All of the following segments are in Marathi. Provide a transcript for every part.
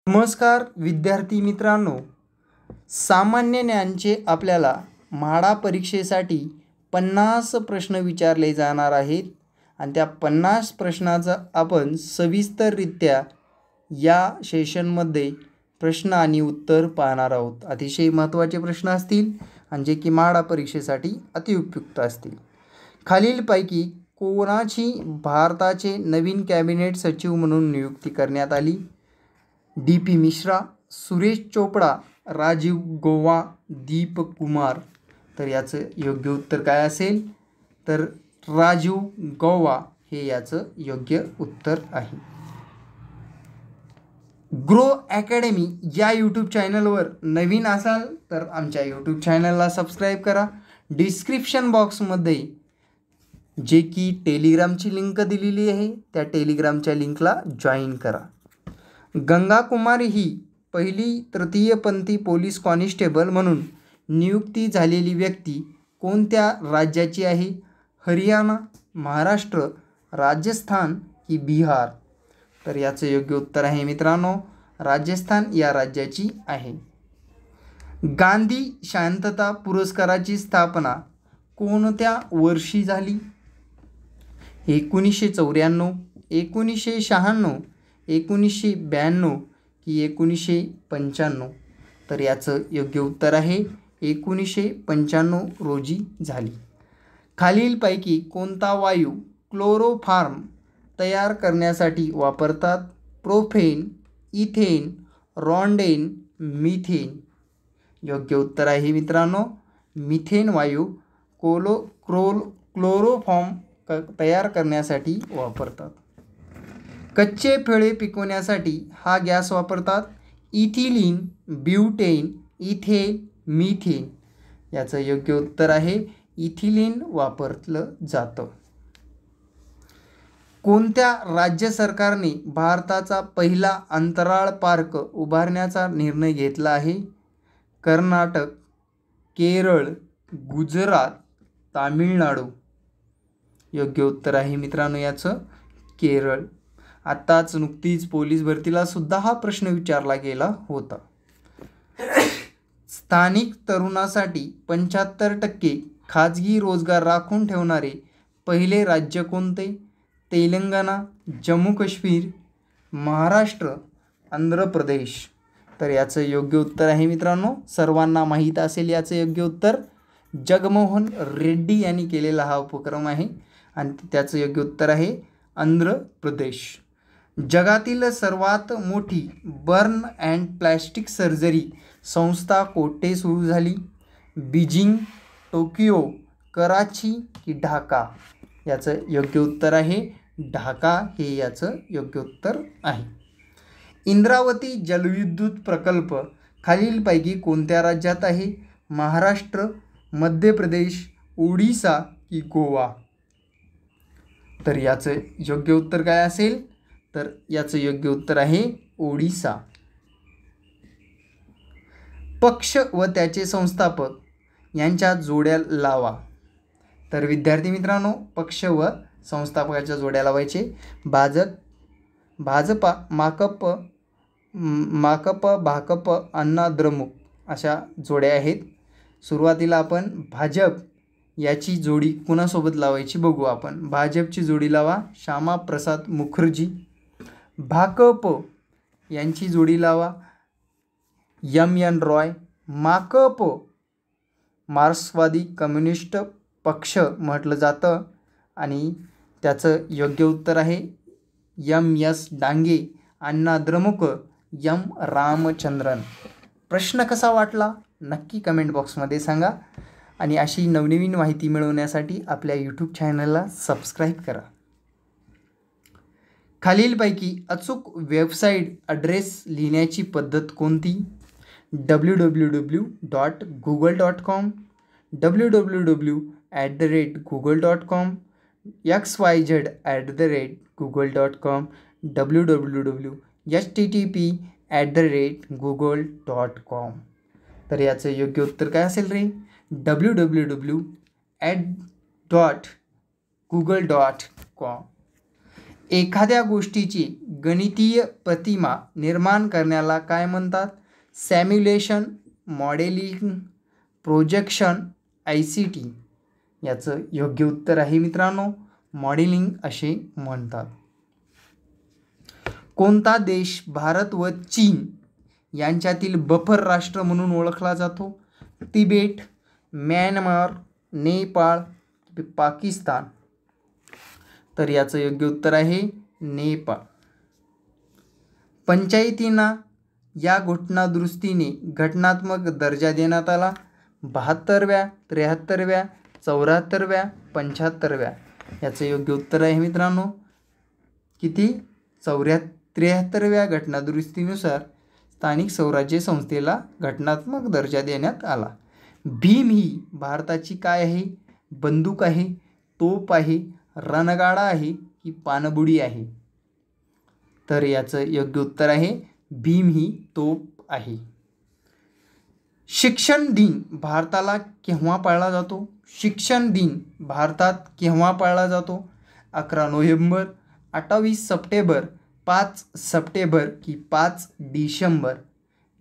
नमस्कार विद्यार्थी मित्रांनो, सामान्य ज्ञानचे आपल्याला म्हाडा परीक्षेसाठी 50 प्रश्न विचारले जाणार आहेत आणि त्या 50 प्रश्नाचा आपण सविस्तररित्या या सेशनमध्ये प्रश्न आणि उत्तर पाहणार आहोत। अतिशय महत्त्वाचे प्रश्न असतील आणि जे की म्हाडा परीक्षेसाठी अतिउपयुक्त असतील। खालीलपैकी कोणाची भारताचे नवीन कॅबिनेट सचिव म्हणून नियुक्ती करण्यात आली? DP मिश्रा, सुरेश चोपडा, राजीव गौबा, दीपक कुमार। तर याचं योग्य उत्तर काय असेल? तर राजीव गौबा हे याचं योग्य उत्तर आहे। ग्रो अकॅडमी या यूट्यूब चॅनलवर नवीन असाल तर आमच्या यूट्यूब चॅनलला सबस्क्राईब करा। डिस्क्रिप्शन बॉक्समध्ये जे की टेलिग्रामची लिंक दिलेली आहे त्या टेलिग्रामच्या लिंकला जॉईन करा। गंगा कुमारी ही पहिली तृतीयपंथी पोलीस कॉन्स्टेबल म्हणून नियुक्ती झालेली व्यक्ती कोणत्या राज्याची आहे? हरियाणा, महाराष्ट्र, राजस्थान की बिहार? तर याचं योग्य उत्तर आहे मित्रांनो राजस्थान या राज्याची आहे। गांधी शांतता पुरस्काराची स्थापना कोणत्या वर्षी झाली? 1994, 1996, 1992 की 1995? तर याचं योग्य उत्तर आहे 1995 रोजी झाली। खालीलपैकी कोणता वायू क्लोरोफॉर्म तयार करण्यासाठी वापरतात? प्रोपेन, इथेन, रॉन्डेन, मिथेन? योग्य उत्तर आहे मित्रांनो मिथेन वायू क्लोरोफॉर्म तयार करण्यासाठी वापरतात। कच्चे फळे पिकवण्यासाठी हा गॅस वापरतात? Ethylene, butane, ethane, methane? याचं योग्य उत्तर आहे इथिलीन वापरलं जातं। कोणत्या राज्य सरकारने भारताचा पहिला अंतराळ पार्क उभारण्याचा निर्णय घेतला आहे? कर्नाटक, केरळ, गुजरात, तामिळनाडू? योग्य उत्तर आहे मित्रांनो याचं केरळ। आताच नुकतीच पोलीस भरतीला सुद्धा हा प्रश्न विचारला गेला होता। स्थानिक तरुणासाठी 75% खाजगी रोजगार राखून ठेवणारे पहिले राज्य कोणते? तेलंगणा, जम्मू काश्मीर, महाराष्ट्र, आंध्र प्रदेश? तर याचं योग्य उत्तर आहे मित्रांनो सर्वांना माहीत असेल याचं योग्य उत्तर जगनमोहन रेड्डी यांनी केलेला हा उपक्रम आहे आणि त्याचं योग्य उत्तर आहे आंध्र प्रदेश। जगातील सर्वात मोठी बर्न अँड प्लॅस्टिक सर्जरी संस्था कोठे सुरू झाली? बीजिंग, टोकियो, कराची की ढाका? याचं योग्य उत्तर आहे ढाका हे याचं योग्य उत्तर आहे। इंद्रावती जलविद्युत प्रकल्प खालीलपैकी कोणत्या राज्यात आहे? महाराष्ट्र, मध्य प्रदेश, ओडिसा की गोवा? तर याचं योग्य उत्तर काय असेल? तर याचं योग्य उत्तर आहे ओडिसा। पक्ष व त्याचे संस्थापक यांच्या जोड्या लावा। तर विद्यार्थी मित्रांनो पक्ष व संस्थापकाच्या जोड्या लावायचे भाजपा, माकप, भाकप, अण्णा द्रमुक अशा जोड्या आहेत। सुरुवातीला आपण भाजप याची जोडी कुणासोबत लावायची बघू आपण। भाजपची जोडी लावा श्यामा प्रसाद मुखर्जी। भाकप यांची जोडी लावा MN रॉय। माकप मार्क्सवादी कम्युनिस्ट पक्ष म्हटलं जातं आणि त्याचं योग्य उत्तर आहे MS डांगे। अण्णा द्रमुक M रामचंद्रन। प्रश्न कसा वाटला नक्की कमेंट बॉक्समध्ये सांगा आणि अशी नवनवीन माहिती मिळवण्यासाठी आपल्या यूट्यूब चॅनलला सबस्क्राईब करा। खालीलपैकी अचूक वेबसाईट ॲड्रेस लिहिण्याची पद्धत कोणती? www.google.com, www@google.com, xyz@google.com, www.http@google.com? तर याचं योग्य उत्तर काय असेल रे? www.google.com। एखाद्या गोष्टीची गणितीय प्रतिमा निर्माण करण्याला काय म्हणतात? सॅम्युलेशन, मॉडेलिंग, प्रोजेक्शन, ICT. याचं योग्य उत्तर आहे मित्रांनो मॉडेलिंग असे म्हणतात. कोणता देश भारत व चीन यांच्यातील बफर राष्ट्र म्हणून ओळखला जातो? Tibet, Myanmar, Nepal, Pakistan. तर याचं योग्य उत्तर आहे नेपाळ. पंचायतींना या घटनादुरुस्तीने घटनात्मक दर्जा देण्यात आला. 72व्या, 73व्या, 74व्या, 75व्या. याचं योग्य उत्तर आहे मित्रांनो किती? 73व्या घटनादुरुस्तीनुसार स्थानिक स्वराज्य संस्थेला घटनात्मक दर्जा देण्यात आला. भीम ही भारताची काय आहे? बंदूक आहे, तोफ आहे, रणगाडा आहे की पाणबुडी आहे? तर याचं योग्य उत्तर आहे भीम ही तोफ आहे. शिक्षण दिन भारताला केव्हा पाळला जातो? शिक्षण दिन भारतात केव्हा पाळला जातो? 11 नोव्हेंबर, 28 सप्टेंबर, 5 सप्टेंबर की 5 डिसेंबर.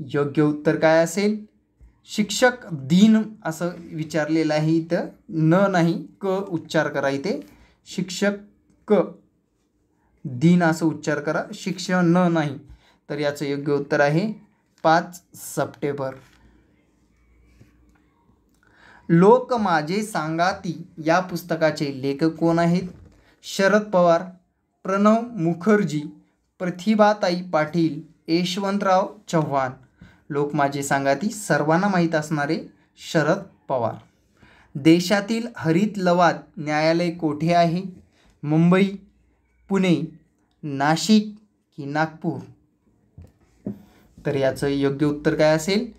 योग्य उत्तर काय असेल? शिक्षक दिन असं विचारलेलं आहे इथं, न नाही क उच्चार करा इथे. शिक्षक क दिन असं उच्चार करा, शिक्षण न नाही. तर याचं योग्य उत्तर आहे 5 सप्टेंबर. लोक माझे सांगाती या पुस्तकाचे लेखक कोण आहेत? शरद पवार, प्रणव मुखर्जी, प्रतिभाताई पाटील, यशवंतराव चव्हाण. लोक माझे सांगाती सर्वांना माहीत असणारे शरद पवार. देशातील हरित लवाद न्यायालय कोठे आहे? मुंबई, पुणे, नाशिक की नागपूर? तर याचं योग्य उत्तर काय असेल?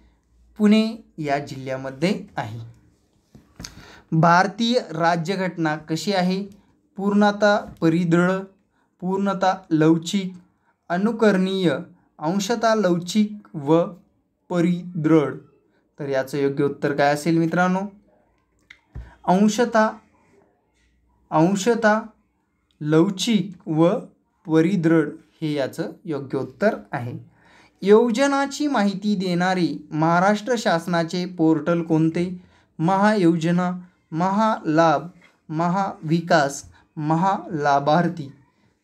पुणे या जिल्ह्यामध्ये आहे. भारतीय राज्यघटना कशी आहे? पूर्णतः परिदृढ, पूर्णतः लवचिक, अनुकरणीय, अंशतः लवचिक व परिदृढ. तर याचं योग्य उत्तर काय असेल मित्रांनो? अंशतः लवचिक व परिदृढ हे याचं योग्य उत्तर आहे. योजनाची माहिती देणारे महाराष्ट्र शासनाचे पोर्टल कोणते? महायोजना, महालाभ, महाविकास, महालाभार्थी.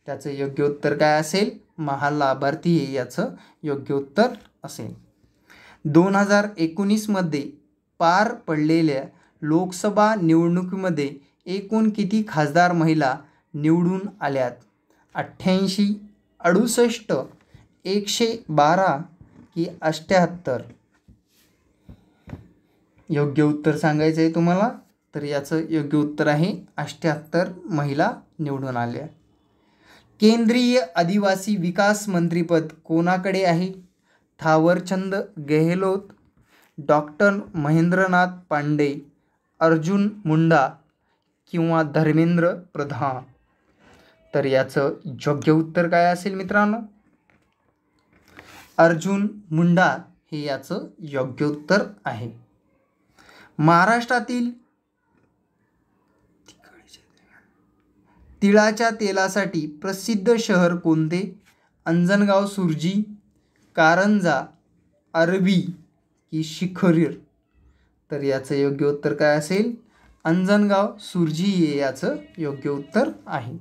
त्याचं योग्य उत्तर काय असेल? महालाभार्थी हे याचं योग्य उत्तर असेल. 2019 मध्ये पार पडलेल्या लोकसभा निवडणुकीमध्ये एकूण किती खासदार महिला निवडून आल्यात? 88, 68, 112 की 78? योग्य उत्तर सांगायचं आहे तुम्हाला. तर याचं योग्य उत्तर आहे 78 महिला निवडून आल्या. केंद्रीय आदिवासी विकास मंत्रीपद कोणाकडे आहे? थावरचंद गेहलोत, डॉक्टर महेंद्रनाथ पांडे, अर्जुन मुंडा किंवा धर्मेंद्र प्रधान? तर याचं योग्य उत्तर काय असेल मित्रांनो? अर्जुन मुंडा हे याचं योग्य उत्तर आहे. महाराष्ट्रातील तिळाच्या तेलासाठी प्रसिद्ध शहर कोणते? अंजनगाव, सुरजी, कारंजा, अरबी की शिखर? तर याचं योग्य उत्तर काय असेल? अंजनगाव, सुरजी हे याचं योग्य उत्तर आहे.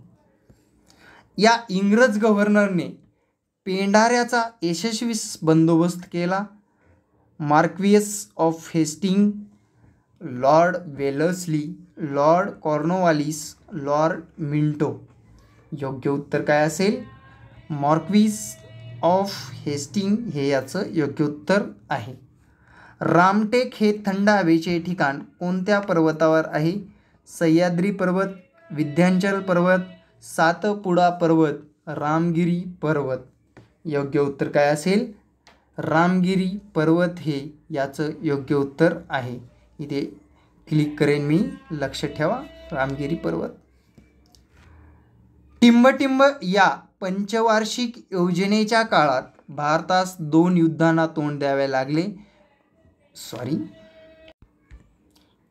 या इंग्रज गव्हर्नरने पेंढाऱ्याचा यशस्वी बंदोबस्त केला. Marquess of Hastings, Lord Wellesley, Lord Cornwallis, Lord Minto? योग्य उत्तर काय असेल? मार्क्वेस ऑफ हेस्टिंग हे याचं योग्य उत्तर आहे. रामटेक हे थंड हवेचे ठिकाण कोणत्या पर्वतावर आहे? सह्याद्री पर्वत, विंध्याचल पर्वत, सातपुडा पर्वत, रामगिरी पर्वत? योग्य उत्तर काय असेल? रामगिरी पर्वत हे याचं योग्य उत्तर आहे. इथे क्लिक करेन मी, लक्ष ठेवा, रामगिरी पर्वत. टिंबटिंब या पंचवार्षिक योजनेच्या काळात भारतास 2 युद्धांना तोंड द्यावे लागले.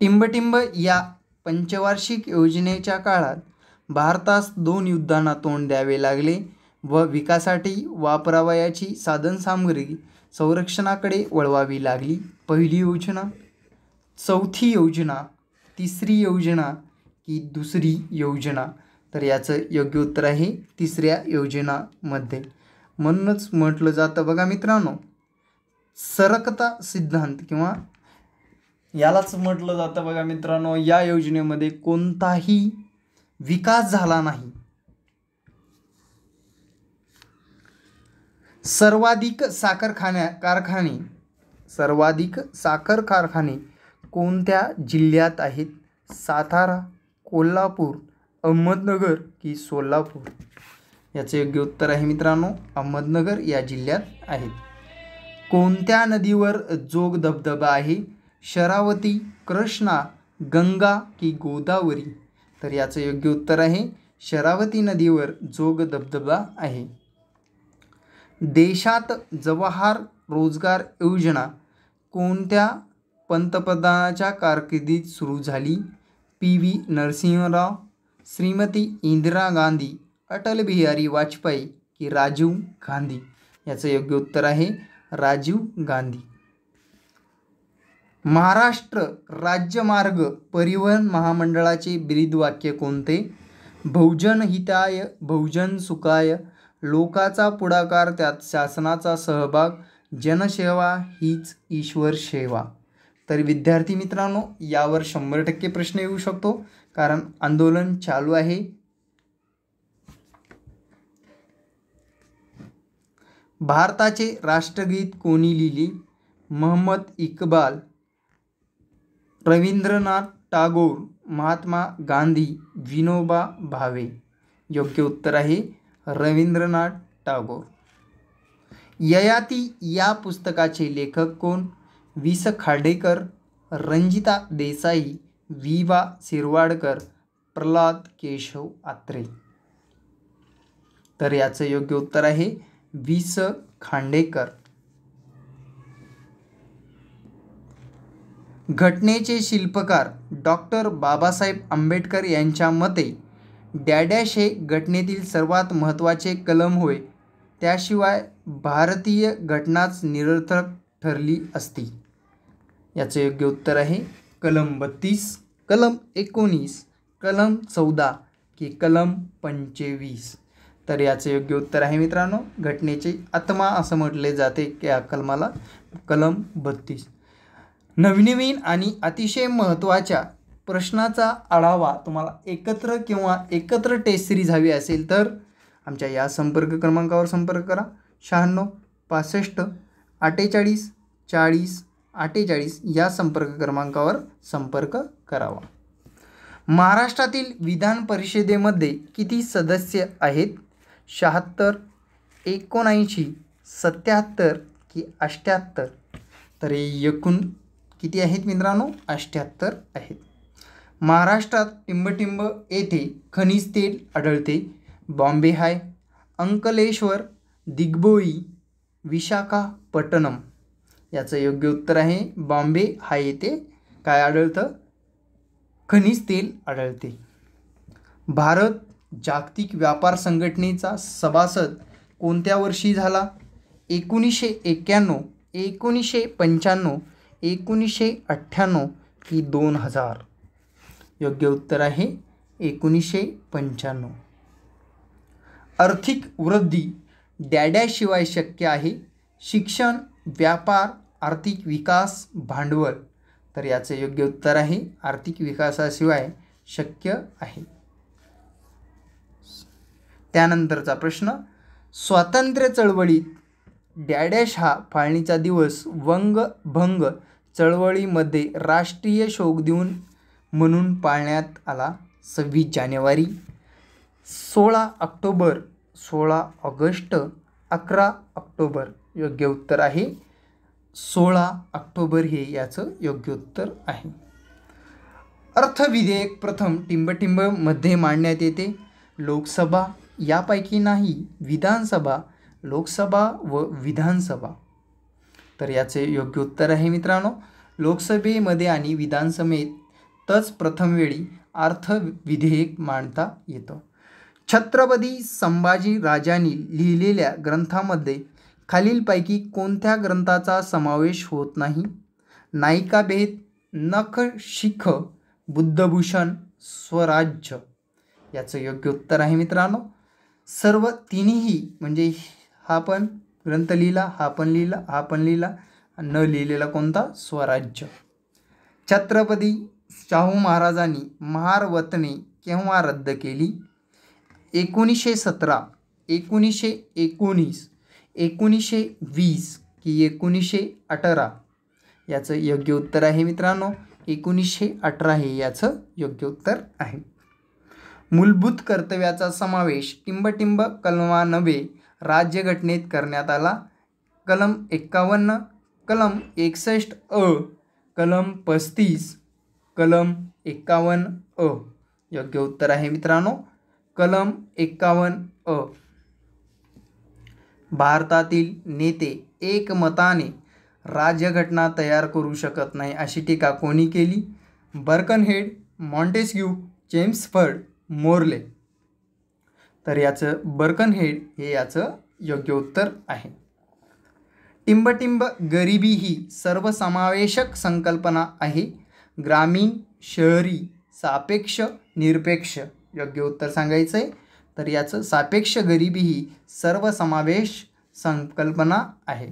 टिंबटिंब या पंचवार्षिक योजनेच्या काळात भारतास 2 युद्धांना तोंड द्यावे लागले व विकासासाठी वापरावयाची साधनसामग्री संरक्षणाकडे वळवावी लागली. पहिली योजना, चौथी योजना, तिसरी योजना की दुसरी योजना? तर याचं योग्य उत्तर आहे तिसऱ्या योजनामध्ये. म्हणूनच म्हटलं जातं बघा मित्रांनो, सरकता सिद्धांत किंवा यालाच म्हटलं जातं बघा मित्रांनो, या योजनेमध्ये कोणताही विकास झाला नाही. सर्वाधिक साखर कारखाने कोणत्या जिल्ह्यात आहेत? सातारा, कोल्हापूर, अहमदनगर की सोलापूर? याचे योग्य उत्तर आहे मित्रांनो अहमदनगर या जिल्ह्यात आहेत. कोणत्या नदीवर जोग धबधबा आहे? शरावती, कृष्णा, गंगा की गोदावरी? तर याचं योग्य उत्तर आहे शरावती नदीवर जोग धबधबा आहे. देशात जवाहर रोजगार योजना कोणत्या पंतप्रधानाच्या कारकिर्दीत सुरू झाली? PV नरसिंहराव, श्रीमती इंदिरा गांधी, अटल बिहारी वाजपेयी की राजीव गांधी? याचं योग्य उत्तर आहे राजीव गांधी. महाराष्ट्र राज्य मार्ग परिवहन महामंडळाचे ब्रीदवाक्य कोणते? बहुजन हिताय, बहुजन सुखाय, लोकाचा पुढाकार त्यात शासनाचा सहभाग, जनसेवा हीच ईश्वर सेवा? तर विद्यार्थी मित्रांनो, यावर 100% प्रश्न येऊ शकतो कारण आंदोलन चालू आहे. भारताचे राष्ट्रगीत कोणी लिहिले? मोहम्मद इक्बाल, रवींद्रनाथ टागोर, महात्मा गांधी, विनोबा भावे? योग्य उत्तर आहे रवींद्रनाथ टागोर. ययाती या पुस्तकाचे लेखक कोण? वि. स. खाडेकर, रंजिता देसाई, वि.वा. शिरवाडकर, प्रल्हाद केशव आत्रे? तर याचं योग्य उत्तर आहे वि. स. खांडेकर. घटनेचे शिल्पकार डॉक्टर बाबासाहेब आंबेडकर यांच्या मते डॅडॅश हे घटनेतील सर्वात महत्त्वाचे कलम होय, त्याशिवाय भारतीय घटनाच निरर्थक ठरली असती? याचे योग्य उत्तर आहे कलम 32, कलम 19, कलम 14 की कलम 25? तर याचे योग्य उत्तर आहे मित्रांनो घटनेचे आत्मा असं म्हटले जाते की या कलमाला कलम 32. नवनवीन आणि अतिशय महत्त्वाच्या प्रश्नाचा आढावा तुम्हाला एकत्र टेस्ट सिरीज हवी असेल तर आमच्या या संपर्क क्रमांकावर संपर्क करा. 96 65 48 40 48 या संपर्क क्रमांकावर संपर्क करावा. महाराष्ट्रातील विधान परिषदेमध्ये किती सदस्य आहेत? 76, 79, 77 की 78? तर एकूण किती आहेत मित्रांनो? 78 आहेत. महाराष्ट्रात टिंबटिंब येथे खनिज तेल आढळते. बॉम्बे हाय, अंकलेश्वर, दिग्बोई, विशाखापट्टणम? याचं योग्य उत्तर आहे बॉम्बे हाय येथे काय आढळतं? खनिज तेल आढळते. भारत जागतिक व्यापार संघटनेचा सभासद कोणत्या वर्षी झाला? 1991, 1995, 1998 की 2000? योग्य उत्तर आहे 1995. आर्थिक वृद्धी डॅडॅशिवाय शक्य आहे? शिक्षण, व्यापार, आर्थिक विकास, भांडवल? तर याचे योग्य उत्तर आहे आर्थिक विकासाशिवाय शक्य आहे. त्यानंतरचा प्रश्न, स्वातंत्र्य चळवळीत डॅडॅश हा फाळणीचा दिवस वंगभंग चळवळीमध्ये राष्ट्रीय शोक दिन म्हणून पाळण्यात आला. 26 जानेवारी, 16 ऑक्टोबर, 16 ऑगस्ट, 11 ऑक्टोबर? योग्य उत्तर आहे 16 ऑक्टोबर हे याचं योग्य उत्तर आहे. अर्थविधेयक प्रथम टिंबटिंबमध्ये मांडण्यात येते. लोकसभा यापैकी नाही, विधानसभा, लोकसभा व विधानसभा? तर याचे योग्य उत्तर आहे मित्रांनो लोकसभेमध्ये आणि विधानसभेतच प्रथम वेळी अर्थविधेयक मांडता येतं. छत्रपती संभाजी राजांनी लिहिलेल्या ग्रंथामध्ये खालीलपैकी कोणत्या ग्रंथाचा समावेश होत नाही? नायिकाभेद, नखशिख, बुद्धभूषण, स्वराज्य. याचं योग्य उत्तर आहे मित्रांनो सर्व तिन्ही. म्हणजे हा पण ग्रंथ लिहिला, हा पण लिहिला, हा पण लिहिला, न लिहिलेला कोणता? स्वराज्य. छत्रपती शाहू महाराजांनी महार वतने केव्हा रद्द केली? 1917, 1919, 1920 की 1918? याचं योग्य उत्तर आहे मित्रांनो 1918 हे याचं योग्य उत्तर आहे. मूलभूत कर्तव्याचा समावेश टिंबटिंब कलमान्वये राज्यघटनेत करण्यात आला. कलम 51, कलम 61 अ, कलम 35, कलम 51 अ. योग्य उत्तर आहे मित्रांनो कलम 51 अ. भारतातील नेते एकमताने राज्यघटना तयार करू शकत नाही अशी टीका कोणी केली? Birkenhead, Montesquieu, Chelmsford, Morley. तर याचं बर्कनहेड हे याचं योग्य उत्तर आहे. टिंबटिंब गरिबी ही सर्वसमावेशक संकल्पना आहे. ग्रामीण, शहरी, सापेक्ष, निरपेक्ष. योग्य उत्तर सांगायचं आहे तर याचं सापेक्ष गरिबी ही सर्वसमावेश संकल्पना आहे.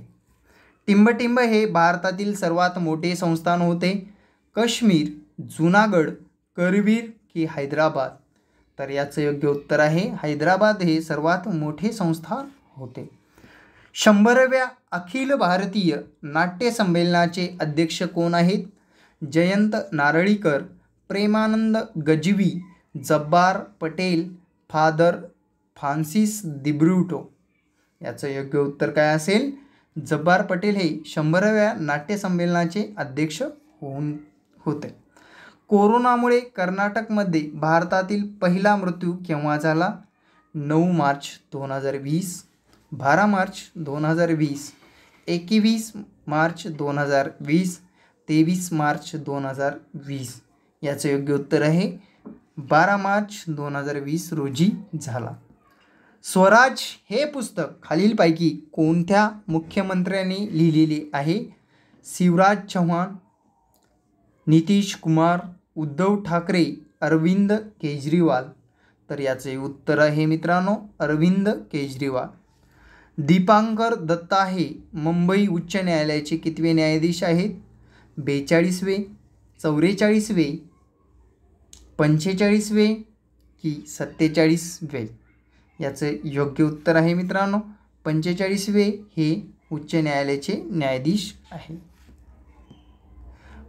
टिंबटिंब हे भारतातील सर्वात मोठे संस्थान होते. काश्मीर, जुनागड, करवीर की हैदराबाद? तर याचं योग्य उत्तर आहे हैदराबाद हे सर्वात मोठे संस्थान होते. 100व्या अखिल भारतीय नाट्य संमेलनाचे अध्यक्ष कोण आहेत? Jayant Narlikar, Premanand Gajvi, Jabbar Patel, Father Francis Dibrito. याचं योग्य उत्तर काय असेल? जब्बार पटेल हे 100व्या नाट्य संमेलनाचे अध्यक्ष होते. कोरोनामुळे कर्नाटकमध्ये भारतातील पहिला मृत्यू केव्हा झाला? 9 मार्च 2020, 12 मार्च 2020, 21 मार्च 2020, 23 मार्च 2020. याचं योग्य उत्तर आहे 12 मार्च 2020 रोजी झाला. स्वराज हे पुस्तक खालीलपैकी कोणत्या मुख्यमंत्र्यांनी लिहिलेले आहे? शिवराज चौहान, नितीश कुमार, उद्धव ठाकरे, अरविंद केजरीवाल. तर याचे उत्तर आहे मित्रांनो अरविंद केजरीवाल. दीपांकर दत्ता हे मुंबई उच्च न्यायालयाचे कितवे न्यायाधीश आहेत? 42वे, 44वे, 45वे की 47वे? याचे योग्य उत्तर आहे मित्रांनो 45वे हे उच्च न्यायालयाचे न्यायाधीश आहे.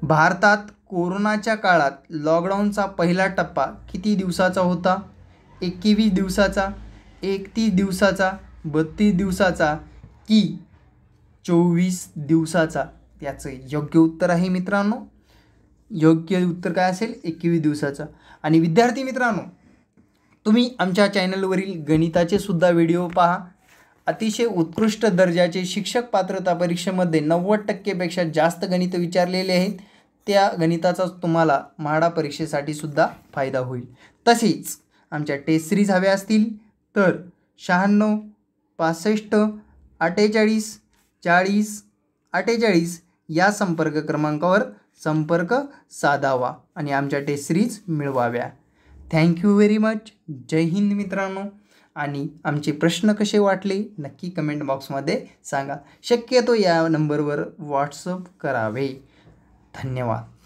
भारतात कोरोनाच्या काळात लॉकडाऊनचा पहिला टप्पा किती दिवसाचा होता? 21 दिवसाचा, 31 दिवसाचा, 32 दिवसाचा की 24 दिवसाचा? याचं योग्य उत्तर आहे मित्रांनो योग्य उत्तर काय असेल? 21 दिवसाचा. आणि विद्यार्थी मित्रांनो तुम्ही आमच्या चॅनलवरील गणिताचे सुद्धा व्हिडिओ पहा. अतिशय उत्कृष्ट दर्जाचे शिक्षक पात्रता परीक्षेमध्ये 90%पेक्षा जास्त गणित विचारलेले आहेत. त्या गणिताचा तुम्हाला म्हाडा परीक्षेसाठी सुद्धा फायदा होईल. तसेच आमच्या टेस्ट सिरीज हव्या असतील तर 96, 65, 48, 40, 48 या संपर्क क्रमांकावर संपर्क साधावा आणि आमच्या टेस्ट सिरीज मिळवाव्या. Thank you very much. जय हिंद मित्रांनो. आणि आमचे प्रश्न कसे वाटले नक्की कमेंट बॉक्समध्ये सांगा. शक्यतो या नंबरवर व्हॉट्सअप करावे. धन्यवाद.